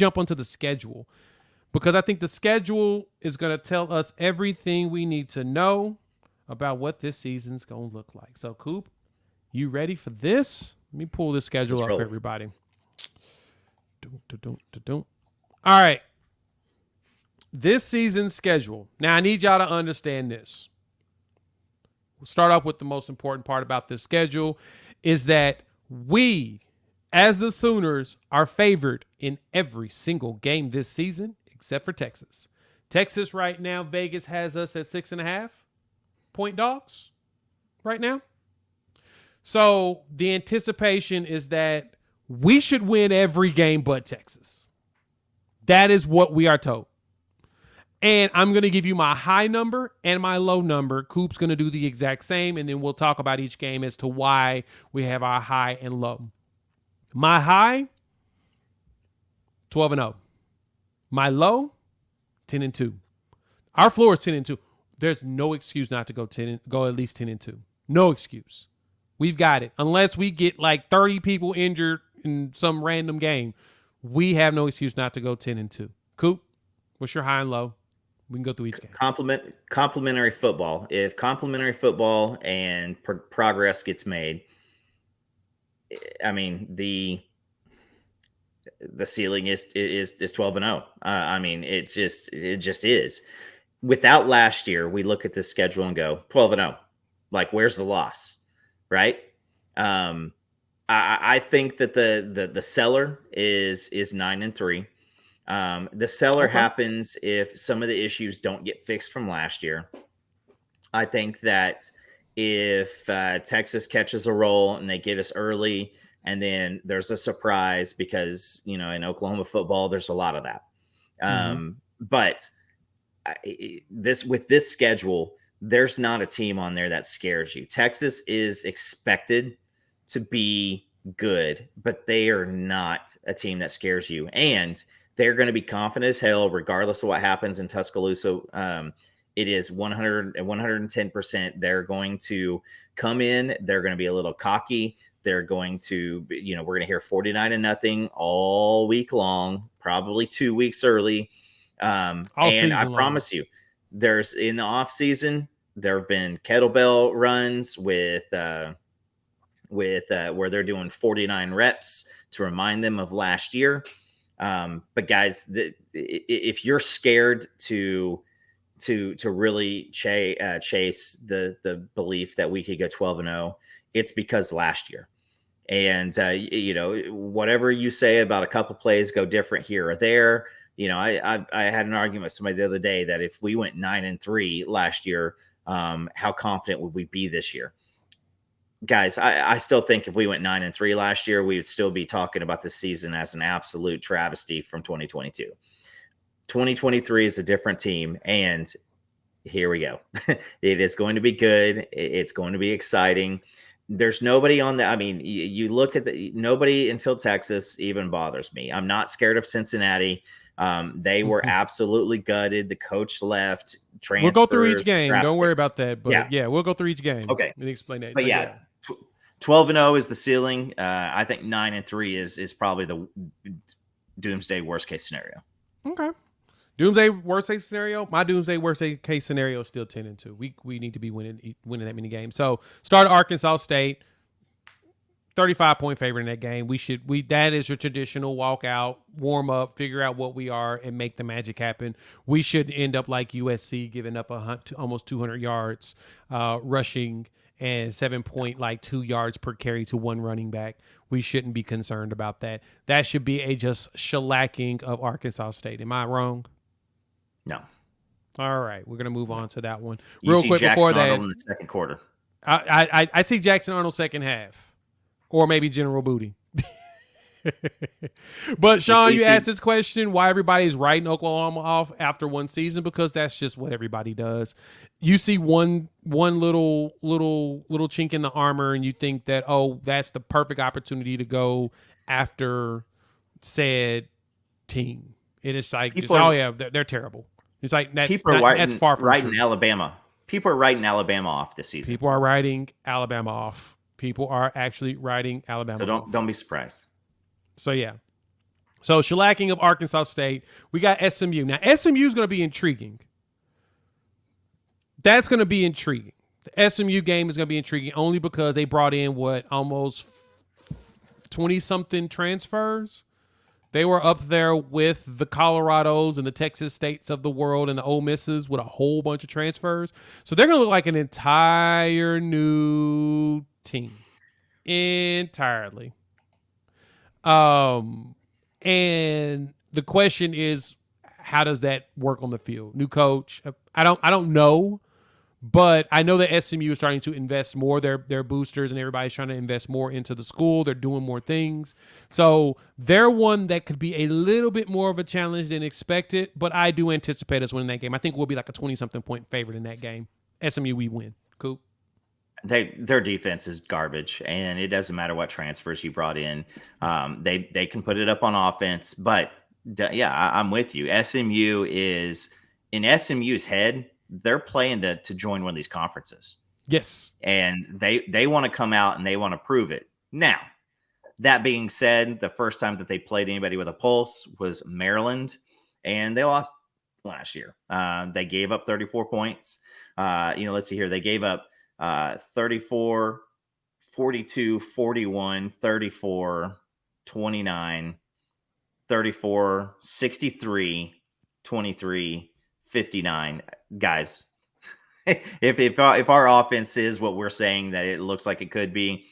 jump onto the schedule, because I think the schedule is going to tell us everything we need to know about what this season's going to look like. So, Coop, you ready for this? Let me pull this schedule up for everybody. All right. This season's schedule. Now, I need y'all to understand this. We'll start off with the most important part about this schedule is that we, as the Sooners, are favored in every single game this season except for Texas. Texas right now, Vegas has us at 6.5-point dogs right now. So the anticipation is that we should win every game but Texas. That is what we are told. And I'm going to give you my high number and my low number. Coop's going to do the exact same, and then we'll talk about each game as to why we have our high and low. My high, 12-0. My low, 10-2. Our floor is 10-2. There's no excuse not to go at least 10-2. No excuse. We've got it. Unless we get like 30 people injured in some random game, we have no excuse not to go 10-2. Coop, what's your high and low? We can go through each game. Complementary football. If complementary football and progress gets made, I mean the ceiling is 12-0. I mean it just is. Without last year, we look at this schedule and go 12-0. Like, where's the loss, right? I think that the seller is 9-3. The seller happens if some of the issues don't get fixed from last year. I think that if Texas catches a roll and they get us early, and then there's a surprise because, in Oklahoma football, there's a lot of that. But with this schedule, there's not a team on there that scares you. Texas is expected to be good, but they are not a team that scares you. And they're going to be confident as hell, regardless of what happens in Tuscaloosa. It is 100 and 110%. They're going to come in. They're going to be a little cocky. They're going to, we're going to hear 49-0 all week long, probably 2 weeks early. And I promise you, there's in the off season, there have been kettlebell runs with where they're doing 49 reps to remind them of last year. But guys, if you're scared to really chase the belief that we could go 12-0, it's because last year. And whatever you say about a couple plays go different here or there. I had an argument with somebody the other day that if we went 9-3 last year, how confident would we be this year? Guys, I still think if we went 9-3 last year, we would still be talking about this season as an absolute travesty from 2022. 2023 is a different team, and here we go. It is going to be good. It's going to be exciting. There's nobody on the. I mean, you look at nobody until Texas even bothers me. I'm not scared of Cincinnati. They were absolutely gutted. The coach left. We'll go through each game. Don't worry about that. But yeah, we'll go through each game. Okay, and explain that. But so, 12-0 is the ceiling. I think 9-3 is probably the doomsday worst case scenario. Okay. Doomsday worst case scenario. My doomsday worst case scenario is still 10-2. We need to be winning that many games. So start Arkansas State, 35-point favorite in that game. That is your traditional walkout, warm up, figure out what we are, and make the magic happen. We should end up like USC, giving up almost 200 yards rushing and 7.2 yards per carry to one running back. We shouldn't be concerned about that. That should be a just shellacking of Arkansas State. Am I wrong? No. All right, we're gonna move on to that one real quick. Before that, in the second quarter, I see Jackson Arnold second half, or maybe General Booty. But Sean, you asked this question: why everybody's writing Oklahoma off after one season? Because that's just what everybody does. You see one little chink in the armor, and you think that that's the perfect opportunity to go after said team. It is like, they're terrible. It's like that's far from writing Alabama. People are writing Alabama off this season. People are writing Alabama off. People are actually writing Alabama. So don't be surprised. So yeah, So shellacking of Arkansas State. We got SMU. Now SMU is going to be intriguing. That's going to be intriguing. The SMU game is going to be intriguing only because they brought in almost 20 something transfers. They were up there with the Colorados and the Texas States of the world and the Ole Misses with a whole bunch of transfers. So they're going to look like an entire new team. Entirely. And the question is, how does that work on the field? New coach. I don't know. But I know that SMU is starting to invest more. Their boosters and everybody's trying to invest more into the school. They're doing more things. So they're one that could be a little bit more of a challenge than expected. But I do anticipate us winning that game. I think we'll be like a 20-something point favorite in that game. SMU, we win. Cool. Their defense is garbage, and it doesn't matter what transfers you brought in. They can put it up on offense. But, yeah, I'm with you. SMU is – in SMU's head – they're playing to join one of these conferences. Yes. And they want to come out and they want to prove it. Now, that being said, the first time that they played anybody with a pulse was Maryland, and they lost last year. They gave up 34 points. Let's see here. They gave up 34, 42, 41, 34, 29, 34, 63, 23, 59. Guys, if our offense is what we're saying that it looks like it could be,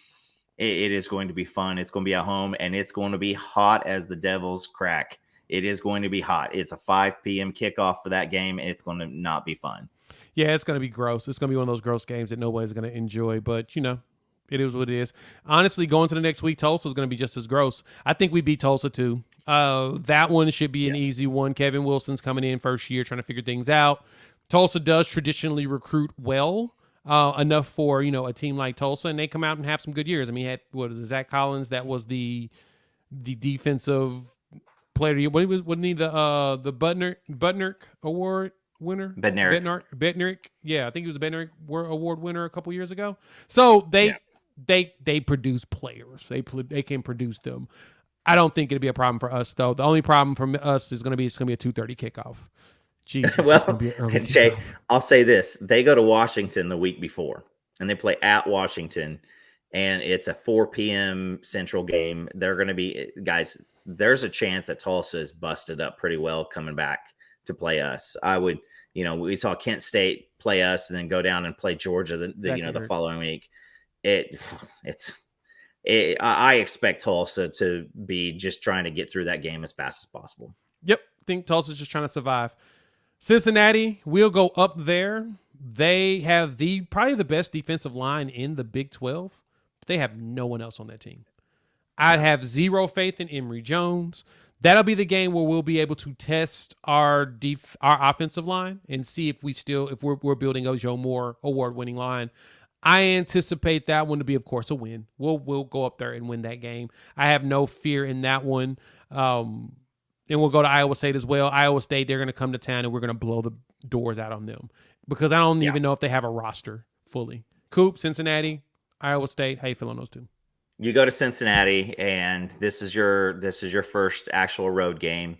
it is going to be fun. It's going to be at home, and it's going to be hot as the devil's crack. It is going to be hot. It's a 5 p.m. kickoff for that game, and it's going to not be fun. Yeah, it's going to be gross. It's going to be one of those gross games that nobody's going to enjoy, but, it is what it is. Honestly, going to the next week, Tulsa is going to be just as gross. I think we beat Tulsa, too. That one should be an easy one. Kevin Wilson's coming in first year trying to figure things out. Tulsa does traditionally recruit well, enough for, a team like Tulsa, and they come out and have some good years. I mean, had, Zach Collins? That was the defensive player of the year. Wasn't he the Butner Award winner? Bednarik. Yeah, I think he was a Bednarik Award winner a couple years ago. So they produce players. They can produce them. I don't think it'd be a problem for us, though. The only problem for us is going to be a 2:30 kickoff. Jesus, well, it's going to be an early Jay, kickoff. I'll say this. They go to Washington the week before, and they play at Washington, and it's a 4 p.m. Central game. They're going to be – guys, there's a chance that Tulsa is busted up pretty well coming back to play us. I would – we saw Kent State play us and then go down and play Georgia the following week. I expect Tulsa to be just trying to get through that game as fast as possible. Yep. I think Tulsa's just trying to survive. Cincinnati, we'll go up there. They have probably the best defensive line in the Big 12, but they have no one else on that team. I'd have zero faith in Emory Jones. That'll be the game where we'll be able to test our offensive line and see if we're building a Joe Moore award-winning line. I anticipate that one to be, of course, a win. We'll go up there and win that game. I have no fear in that one. And we'll go to Iowa State as well. Iowa State, they're going to come to town, and we're going to blow the doors out on them because I don't even know if they have a roster fully. Coop, Cincinnati, Iowa State. How you feel on those two? You go to Cincinnati, and this is your first actual road game.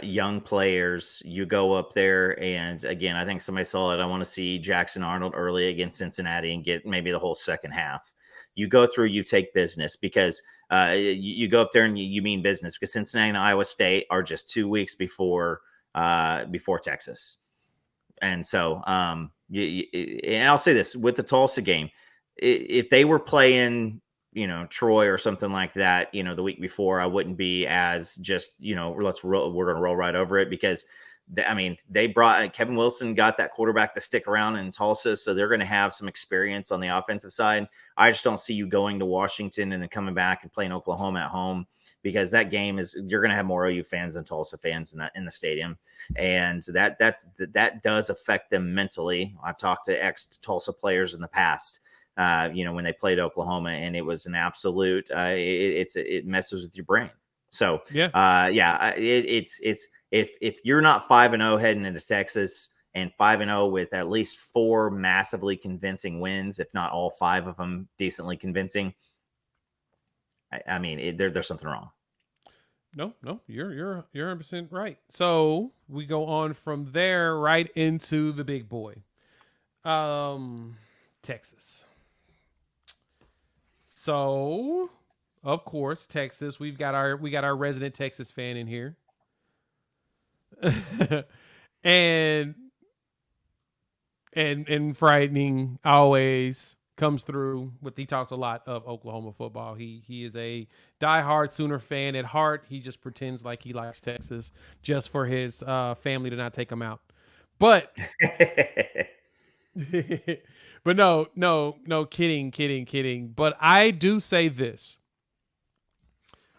Young players, you go up there, and again, I think somebody saw it. I want to see Jackson Arnold early against Cincinnati and get maybe the whole second half. You go through, you take business because you go up there and you mean business because Cincinnati and Iowa State are just 2 weeks before Texas. And so, and I'll say this with the Tulsa game, if they were playing, Troy or something like that, the week before, I wouldn't be as just, we're going to roll right over it because they brought Kevin Wilson, got that quarterback to stick around in Tulsa. So they're going to have some experience on the offensive side. I just don't see you going to Washington and then coming back and playing Oklahoma at home because that game you're going to have more OU fans than Tulsa fans in the stadium. And that does affect them mentally. I've talked to ex-Tulsa players in the past, when they played Oklahoma, and it was an absolute, it messes with your brain. So if you're not 5-0 heading into Texas and 5-0 with at least 4 massively convincing wins, if not all 5 of them decently convincing, there's something wrong. No, no, you're 100% right. So we go on from there right into the big boy, um, Texas. So, of course, Texas. We got our resident Texas fan in here, and and frightening always comes through. With he talks a lot of Oklahoma football. He is a diehard Sooner fan at heart. He just pretends like he likes Texas just for his family to not take him out. But but no, kidding. But I do say this.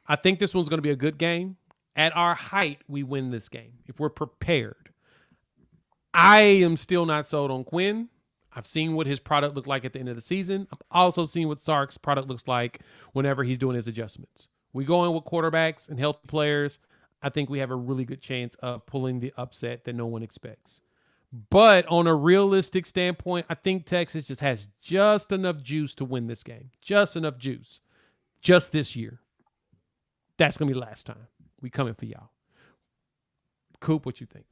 I think this one's going to be a good game. At our height, we win this game if we're prepared. I am still not sold on Quinn. I've seen what his product looked like at the end of the season. I've also seen what Sark's product looks like whenever he's doing his adjustments. We go in with quarterbacks and healthy players. I think we have a really good chance of pulling the upset that no one expects. But on a realistic standpoint, I think Texas just has just enough juice to win this game. Just enough juice. Just this year. That's going to be the last time. We coming for y'all. Coop, what you think?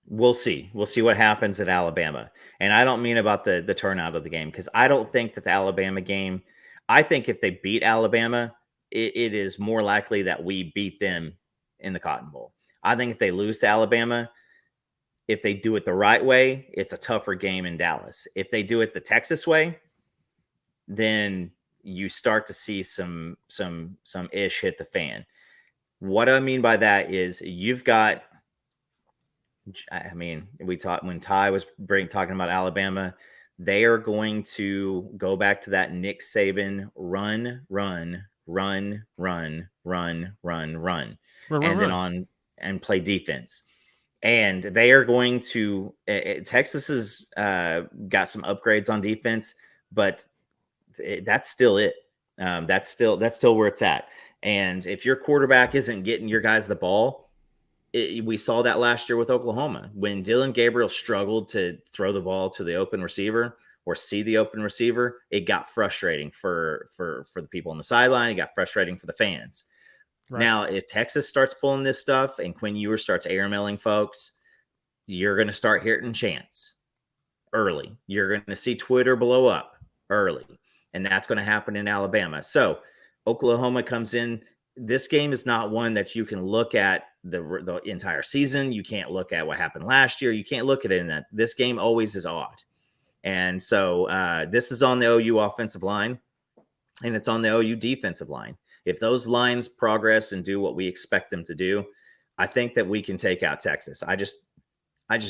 We'll see. We'll see what happens at Alabama. And I don't mean about the turnout of the game, because I don't think that the Alabama game, I think if they beat Alabama, it is more likely that we beat them in the Cotton Bowl. I think if they lose to Alabama, if they do it the right way, it's a tougher game in Dallas. If they do it the Texas way, then you start to see some ish hit the fan. What I mean by that is you've got, I mean, we talked when Ty was talking about Alabama, they are going to go back to that Nick Saban run, and then Run. on and play defense. And they are going to Texas has got some upgrades on defense, but that's still it. That's still where it's at. And if your quarterback isn't getting your guys the ball, we saw that last year with Oklahoma when Dylan Gabriel struggled to throw the ball to the open receiver or see the open receiver. It got frustrating for the people on the sideline. It got frustrating for the fans. Right. Now, if Texas starts pulling this stuff and Quinn Ewers starts airmailing folks, you're going to start hearing chants early. You're going to see Twitter blow up early, and that's going to happen in Alabama. So Oklahoma comes in. This game is not one that you can look at the entire season. You can't look at what happened last year. You can't look at it in that. This game always is odd. And so this is on the OU offensive line, and it's on the OU defensive line. If those lines progress and do what we expect them to do, I think that we can take out Texas. I just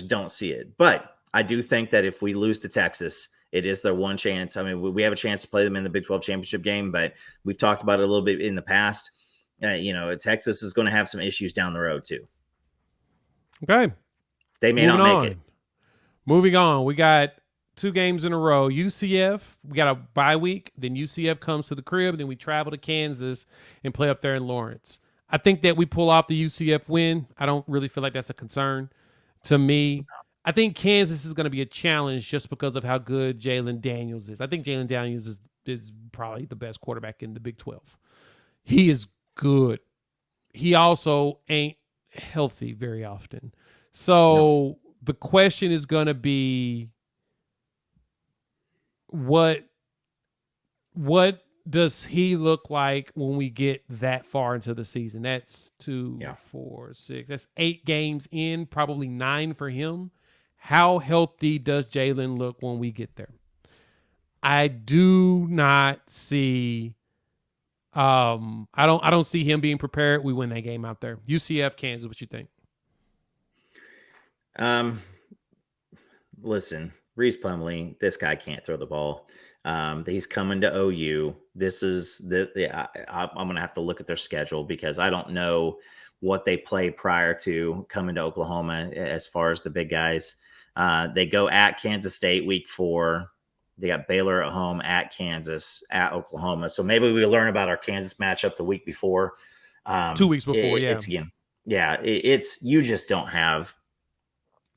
don't see it. But I do think that if we lose to Texas, it is their one chance. I mean, we have a chance to play them in the Big 12 championship game, but we've talked about it a little bit in the past. Texas is going to have some issues down the road too. Okay. They may not make it. Moving on. We got 2 games in a row. UCF, we got a bye week. Then UCF comes to the crib. Then we travel to Kansas and play up there in Lawrence. I think that we pull off the UCF win. I don't really feel like that's a concern to me. I think Kansas is going to be a challenge just because of how good Jalen Daniels is. I think Jalen Daniels is probably the best quarterback in the Big 12. He is good. He also ain't healthy very often. So the question is going to be, what does he look like when we get that far into the season? That's 2, 4, 6. That's 8 games in, probably 9 for him. How healthy does Jalen look when we get there? I do not see. I don't see him being prepared. We win that game out there. UCF, Kansas. What you think? Listen, Reese Plumlee, this guy can't throw the ball. He's coming to OU. I'm going to have to look at their schedule because I don't know what they play prior to coming to Oklahoma as far as the big guys. They go at Kansas State week 4. They got Baylor at home, at Kansas, at Oklahoma. So maybe we learn about our Kansas matchup the week before. 2 weeks before, It's again. Yeah, you just don't have.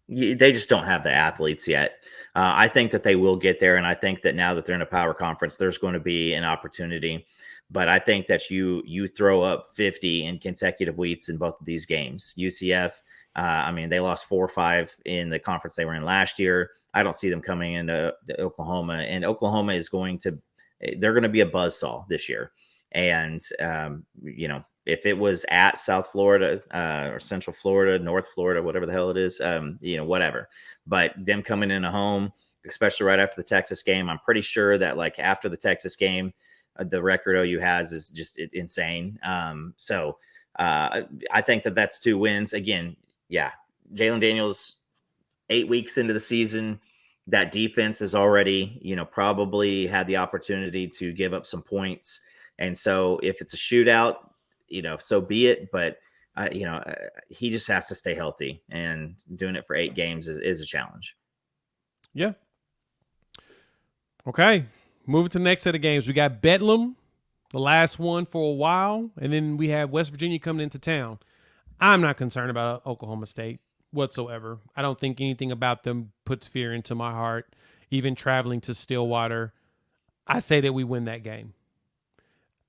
They just don't have the athletes yet. I think that they will get there, and I think that now that they're in a power conference, there's going to be an opportunity. But I think that you throw up 50 in consecutive weeks in both of these games. UCF, I mean, they lost 4 or 5 in the conference they were in last year. I don't see them coming into Oklahoma, and Oklahoma is they're going to be a buzzsaw this year. And if it was at South Florida or Central Florida, North Florida, whatever the hell it is, whatever. But them coming in a home, especially right after the Texas game, I'm pretty sure that like after the Texas game, the record OU has is just insane. So I think that that's 2 wins. Again, yeah, Jalen Daniels, 8 weeks into the season, that defense has already, probably had the opportunity to give up some points. And so if it's a shootout, so be it. But, he just has to stay healthy, and doing it for 8 games is a challenge. Yeah. Okay. Moving to the next set of games. We got Bedlam, the last one for a while. And then we have West Virginia coming into town. I'm not concerned about Oklahoma State whatsoever. I don't think anything about them puts fear into my heart. Even traveling to Stillwater, I say that we win that game.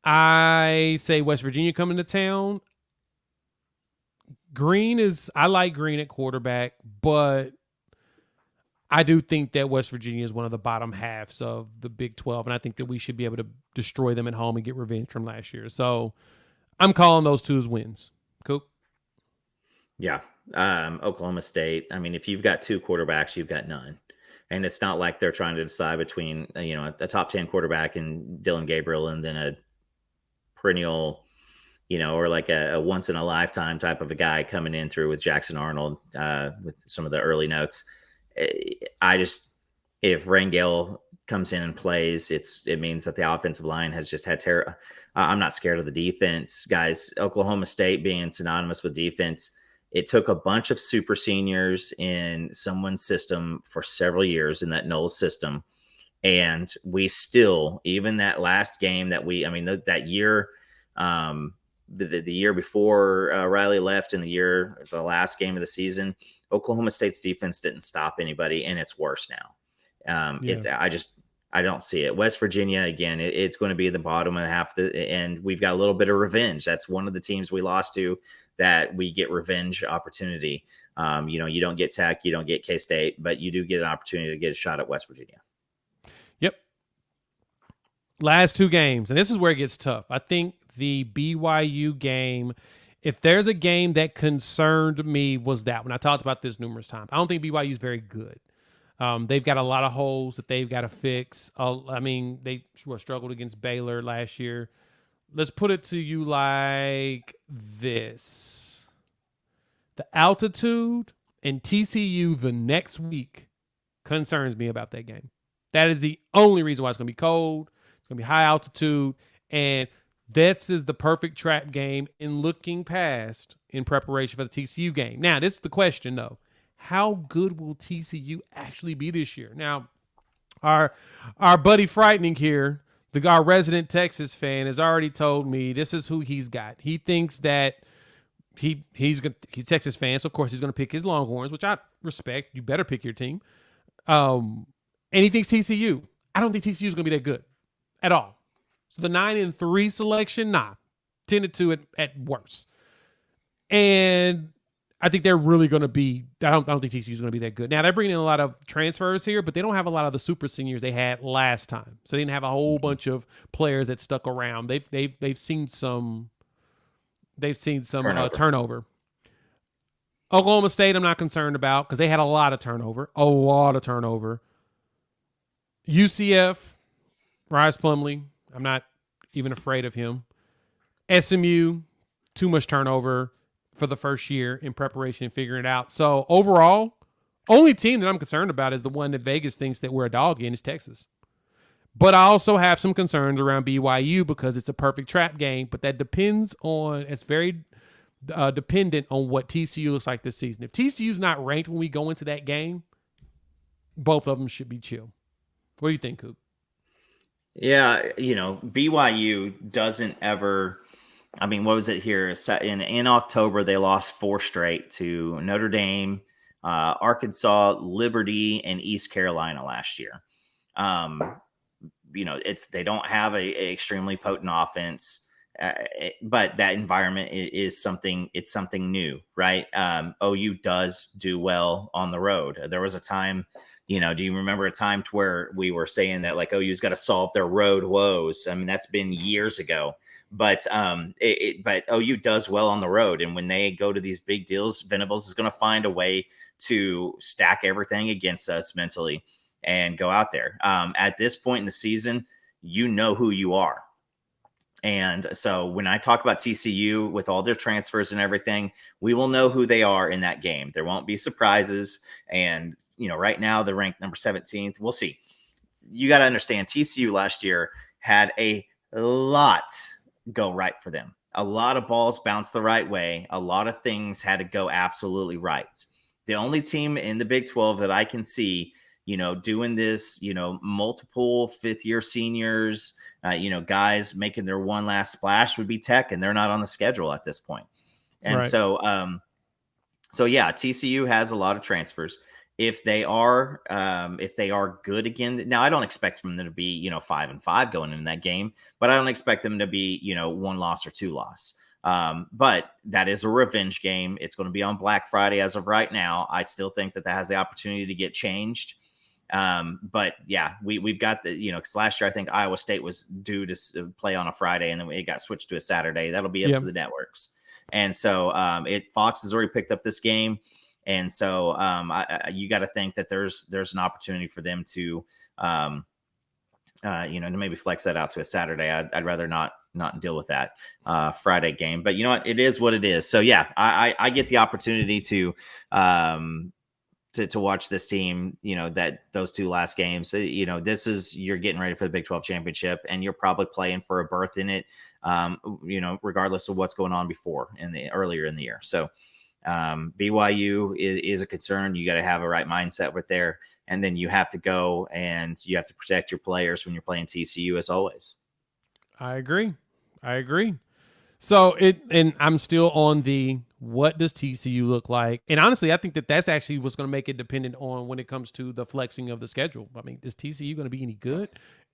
I say West Virginia coming to town. I like Green at quarterback, but I do think that West Virginia is one of the bottom halves of the Big 12, and I think that we should be able to destroy them at home and get revenge from last year. So I'm calling those 2 as wins. Cool. Yeah. Oklahoma State, I mean, if you've got 2 quarterbacks, you've got none. And it's not like they're trying to decide between, a top 10 quarterback and Dylan Gabriel and then a perennial, or like a once in a lifetime type of a guy coming in through with Jackson Arnold with some of the early notes. If Rangel comes in and plays, it means that the offensive line has just had terror. I'm not scared of the defense, guys. Oklahoma State being synonymous with defense, it took a bunch of super seniors in someone's system for several years in that Knowles system. And we still, even that last game that that year, the year before Riley left and the last game of the season, Oklahoma State's defense didn't stop anybody, and it's worse now. I don't see it. West Virginia, again, it's going to be the bottom of half, and we've got a little bit of revenge. That's one of the teams we lost to that we get revenge opportunity. You don't get Tech, you don't get K-State, but you do get an opportunity to get a shot at West Virginia. Yep. Last 2 games, and this is where it gets tough. I think the BYU game, if there's a game that concerned me, was that one. I talked about this numerous times. I don't think BYU is very good. They've got a lot of holes that they've got to fix. They struggled against Baylor last year. Let's put it to you like this. The altitude and TCU the next week concerns me about that game. That is the only reason why it's going to be cold. It's going to be high altitude. And this is the perfect trap game in looking past in preparation for the TCU game. Now, this is the question, though. How good will TCU actually be this year? Now, our buddy Frightening here, our resident Texas fan, has already told me this is who he's got. He thinks that he's Texas fan, so of course he's going to pick his Longhorns, which I respect. You better pick your team. And he thinks TCU. I don't think TCU is going to be that good at all. So the 9-3 selection, 10-2 at worst. And I think they're really going to be. I don't think TCU is going to be that good. Now they're bringing in a lot of transfers here, but they don't have a lot of the super seniors they had last time. So they didn't have a whole bunch of players that stuck around. They've seen some turnover. Oklahoma State, I'm not concerned about because they had a lot of turnover. UCF, Rise Plumlee, I'm not even afraid of him. SMU, too much turnover for the first year in preparation and figuring it out. So overall, only team that I'm concerned about is the one that Vegas thinks that we're a dog in is Texas. But I also have some concerns around BYU because it's a perfect trap game, but that it's very dependent on what TCU looks like this season. If TCU's not ranked when we go into that game, both of them should be chill. What do you think, Coop? Yeah, BYU doesn't ever. I mean, what was it here? In October, they lost 4 straight to Notre Dame, Arkansas, Liberty, and East Carolina last year. they don't have a extremely potent offense. But that environment is something. It's something new, right? OU does do well on the road. There was a time, do you remember a time to where we were saying that like OU's got to solve their road woes? I mean, that's been years ago. But but OU does well on the road, and when they go to these big deals, Venables is going to find a way to stack everything against us mentally and go out there. At this point in the season, you know who you are. And so when I talk about TCU with all their transfers and everything, we will know who they are in that game. There won't be surprises. And, right now they're ranked number 17th. We'll see. You got to understand TCU last year had a lot go right for them. A lot of balls bounced the right way. A lot of things had to go absolutely right. The only team in the Big 12 that I can see, doing this, multiple fifth-year seniors, guys making their one last splash would be Tech, and they're not on the schedule at this point. And right. so yeah, TCU has a lot of transfers. If they are good again, now I don't expect them to be 5-5 going into that game, but I don't expect them to be 1 loss or 2 loss. But that is a revenge game. It's going to be on Black Friday as of right now. I still think that has the opportunity to get changed. But yeah, we've got because last year I think Iowa State was due to play on a Friday, and then it got switched to a Saturday. That'll be up to the networks. And so Fox has already picked up this game. And so you got to think that there's an opportunity for them to, to maybe flex that out to a Saturday. I'd rather not deal with that Friday game. But you know what? It is what it is. So yeah, I get the opportunity to watch this team. That those 2 last games. This is you're getting ready for the Big 12 championship, and you're probably playing for a berth in it. Regardless of what's going on earlier in the year. So. BYU is a concern. You got to have a right mindset with there. And then you have to go and you have to protect your players when you're playing TCU as always. I agree. So and I'm still on what does TCU look like? And honestly, I think that's actually what's going to make it dependent on when it comes to the flexing of the schedule. I mean, is TCU going to be any good?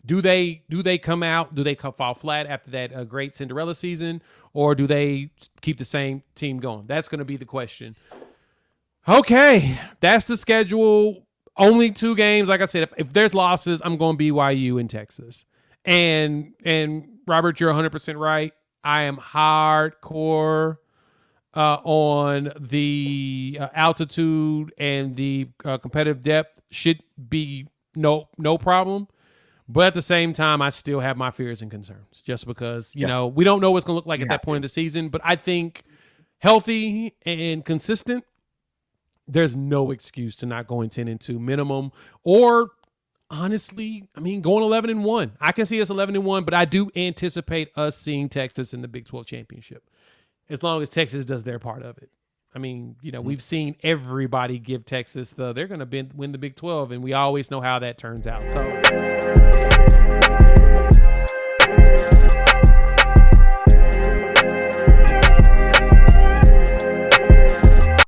Do they come out? Do they fall flat after that great Cinderella season, or do they keep the same team going? That's going to be the question. Okay, that's the schedule. Only 2 games. Like I said, if there's losses, I'm going BYU in Texas. And Robert, you're 100% right. I am hardcore on the altitude and the competitive depth. Should be no problem. But at the same time, I still have my fears and concerns just because, we don't know what's going to look like at that point in the season. But I think healthy and consistent, there's no excuse to not going 10-2 minimum. Or honestly, going 11-1. I can see us 11-1, but I do anticipate us seeing Texas in the Big 12 championship as long as Texas does their part of it. We've seen everybody give Texas they're going to win the Big 12, and we always know how that turns out. So